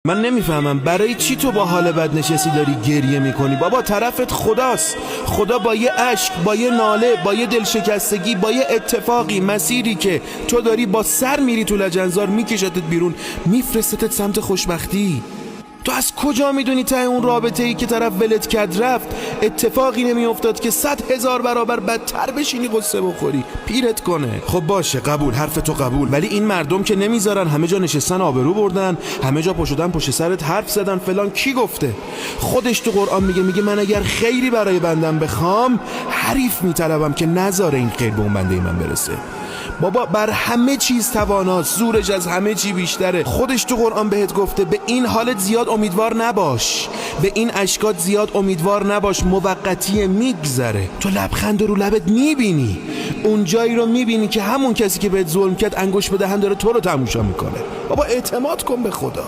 من نمیفهمم برای چی تو با حال بد نشستی داری گریه میکنی؟ بابا طرفت خداست. خدا با یه اشک، با یه ناله، با یه دلشکستگی، با یه اتفاقی، مسیری که تو داری با سر میری تو لجنزار میکشتت بیرون، میفرستتت سمت خوشبختی. تو از کجا میدونی ته اون رابطه ای که طرف ولت کرد رفت اتفاقی نمیافتاد که 100,000 برابر بدتر بشینی قصه بخوری پیرت کنه؟ خب باشه قبول، حرف تو قبول، ولی این مردم که نمیذارن، همه جا نشستن آبرو بردن، همه جا پشدن پشت سرت حرف زدن فلان. کی گفته؟ خودش تو قرآن میگه من اگر خیری برای بندم بخوام حریف میطلبم که نذاره این خیر به اون بنده من برسه. بابا بر همه چیز تواناست، زورش از همه چی بیشتره. خودش تو قرآن بهت گفته به این حالت زیاد امیدوار نباش، به این اشکات زیاد امیدوار نباش، موقتیه، میگذره. تو لبخند رو لبت میبینی، اون جایی رو میبینی که همون کسی که بهت ظلم کرد انگوش به دهن داره تو رو تماشا میکنه. بابا اعتماد کن به خدا.